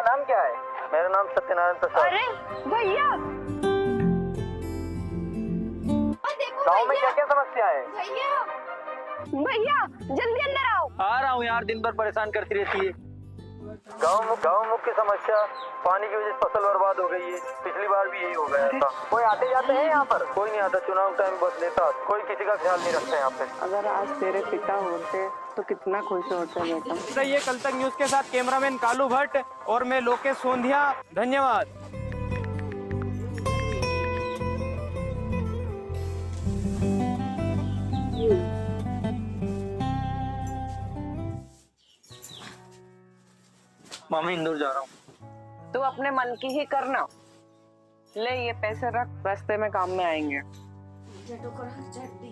नाम क्या है? मेरा नाम सत्यनारायण प्रसाद। अरे भैया, गाँव में क्या क्या समस्या है? भैया जल्दी अंदर आओ। आ रहा हूँ यार, दिन भर परेशान करती रहती है। गाँव मुख्य समस्या पानी की वजह से फसल बर्बाद हो गई है। पिछली बार भी यही हो गया था। कोई आते जाते हैं यहाँ पर? कोई नहीं आता, चुनाव टाइम बस नेता, कोई किसी का ख्याल नहीं रखता यहाँ पे। अगर आज तेरे पिता होते तो कितना खुश होते बेटा। रहिए कल तक न्यूज के साथ कैमरामैन कालू भट्ट और मैं लोकेश सोंधिया। धन्यवाद। मामी इंदौर जा रहा हूँ। तू अपने मन की ही करना। ले ये पैसे रख, रास्ते में काम में आएंगे। जेठो कर चड्डी